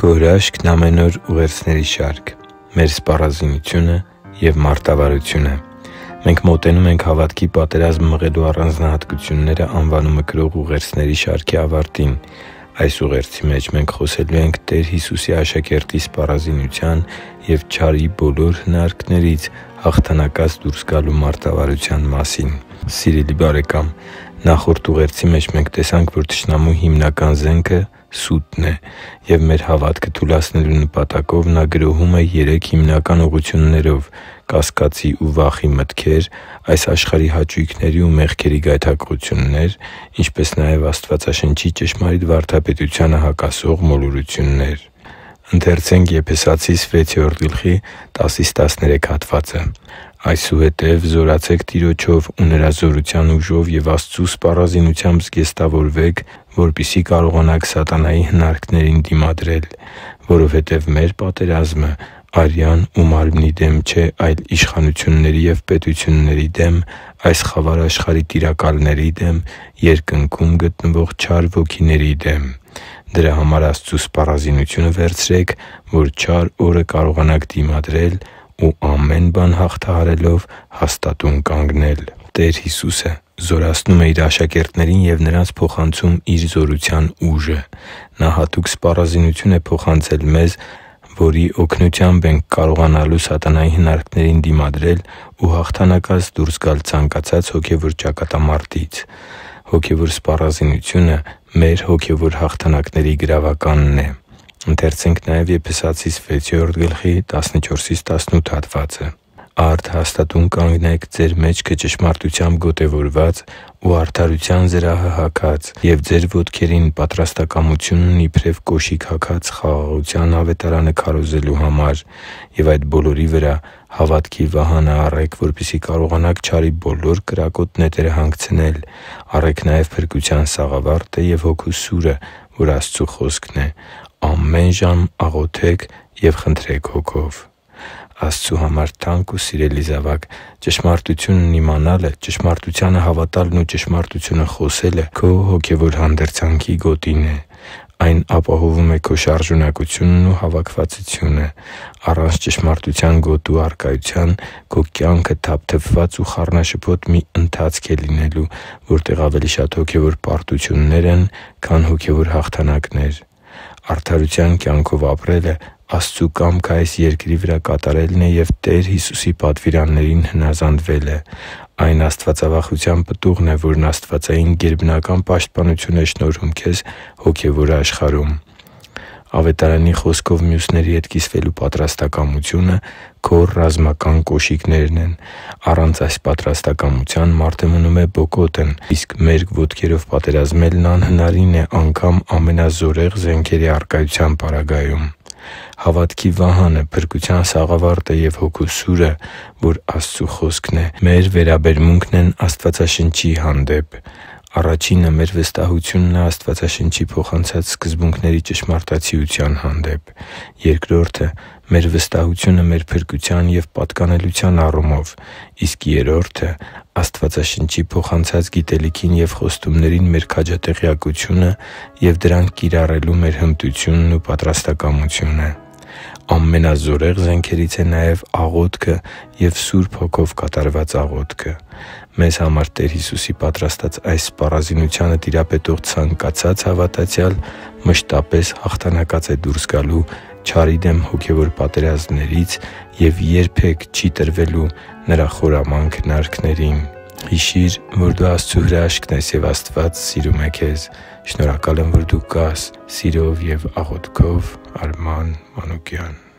Քո հրաշքն ամեն օր ուղերձների շարք, մեր սպառազինությունը և մարտավարությունը։ Մենք մոտենում ենք հավատքի պատերազմ մղելու առանձնահատկությունները անվանումը կրող ուղերձների շարքի ավարտին։ Այս ուղերձի մեջ մենք խոսելու ենք Տեր Հիսուսի աշակերտի սպառազինության և չարի բոլոր հնարքներից հաղթանակած դուրս գալու մարտավարության մասին։ Սիրելի՛ բարեկամ, նախորդ ուղերձի մեջ մենք տեսանք, որ թշնամու հիմնական զենքը սուտն է, և մեր հավատքը թուլացնելու նպատակով նա գրոհում է երեք հիմնական ուղղություններով՝ կասկածի ու վախի մտքեր, այս աշխարհի հաճույքների ու մեղքերի գայթակղություններ, ինչպես նաև Աստվածաշնչի ճշմարիտ վարդապետությանը հակասող մոլորություններ։ «Այսուհետև զորացե՛ք Տիրոջով ու Նրա զորության ուժով և Աստծու սպառազինությամբ զգեստավորվե՛ք, որպեսզի կարողանաք սատանայի հնարքներին դիմադրել։ Որովհետև մեր պատերազմը արյան ու մարմնի դեմ չէ, այլ իշխանությունների և պետությունների դեմ, այս խավար աշխարհի տիրակալների դեմ, երկնքում գտնվող չար ոգիների դեմ։ Դրա համար Աստծու սպառազինությունը վերցրե՛ք, որ չար օրը կարողանաք դիմադրել ու ամեն բան հաղթահարելով հաստատուն կանգնել» Տեր Հիսուսը զորացնում է Իր աշակերտներին և նրանց փոխանցում Իր զորության ուժը։ Նա հատուկ սպառազինություն է փոխանցել մեզ, որի օգնությամբ ենք կարողանալու սատանայի հնարքներին դիմադրել ու հաղթանակած դուրս գալ ցանկացած հոգևոր ճակատամարտից։ Հոգևոր սպառազինությունը մեր հոգևոր հաղթանակների գրավականն է։ «Արդ հաստատուն կանգնեք ձեր մեջքը ճշմարտությամբ գոտևորված ու արդարության զրահը հագած, և ձեր ոտքերին պատրաստակամությունն իբրև կոշիկ հագած խաղաղության ավետարանը քարոզելու համար, և այդ բոլորի վրա հավատքի վահանը առեք, որպեսզի կարողանաք չարի բոլոր կրակոտ նետերը հանգցնել։ Առեք նաև փրկության սաղավարտը և հոգու սուրը, որ Աստծու խոսքն է։ Ամեն ժամ աղոթե՛ք և խնդրեք Հոգով» Աստծու համար թանկ ու սիրելի՛ զավակ, ճշմարտությունն իմանալը, ճշմարտությանը հավատալն ու ճշմարտությունը խոսելը քո հոգևոր հանդերձանքի գոտին է։ Այն ապահովում է քո շարժունակությունն ու հավաքվածությունը։ Առանց ճշմարտության գոտու առկայության քո կյանքը թափթփված ու խառնաշփոթ մի ընթացք է լինելու, որտեղ ավելի շատ հոգևոր պարտություններ են, քան հոգևոր հաղթանակներ։ Արդարության կյանքով ապրելը Աստծու կամքը այս երկրի վրա կատարելն է և Տեր Հիսուսի պատվիրաններին հնազանդվելը։ Այն աստվածավախության պտուղն է, որն աստվածային գերբնական պաշտպանություն է շնորհում քեզ հոգևոր աշխարհում։ Ավետարանի խոսքով մյուսների հետ կիսվելու պատրաստակամությունը քո ռազմական կոշիկներն են։ Առանց այս պատրաստակամության մարդը մնում է բոկոտն, իսկ մերկ ոտքերով պատերազմելն անհնարին է անգամ ամենազորեղ զենքերի առկայության պարագայում։ Հավատքի վահանը, փրկության սաղավարտը և հոգու սուրը, որ Աստծու խոսքն է, մեր վերաբերմունքն են Աստվածաշնչի հանդեպ։ Առաջինը մեր վստահությունն է Աստվածաշնչի փոխանցած սկզբունքների ճշմարտացիության հանդեպ։ Երկրորդը մեր վստահությունը մեր փրկության և պատկանելության առումով։ Իսկ երրորդը Աստվածաշնչի փոխանցած գիտելիքին և խոստումներին մեր քաջատեղյակությունը և դրանք կիրառելու մեր հմտությունն ու պատրաստակամությունը։ Ամենազորեղ զենքերից է նաև աղոթքը և Սուրբ Հոգով կատարված աղոթքը։ Մեզ համար Տեր Հիսուսի պատրաստած այս սպառազինությանը տիրապետող ցանկացած հավատացյալ մշտապես հաղթանակած է դուրս գալու չարի դեմ հոգևոր պատերազմներից և երբե՛ք չի տրվելու նրա խորամանկ հնարքներին։ Հիշի՛ր, որ դու Աստծո հրաշքն ես, և Աստված սիրում է քեզ։ Շնորհակալ եմ, որ դու կա՛ս։ Սիրով և աղոթքով, Արման Մանուկյան։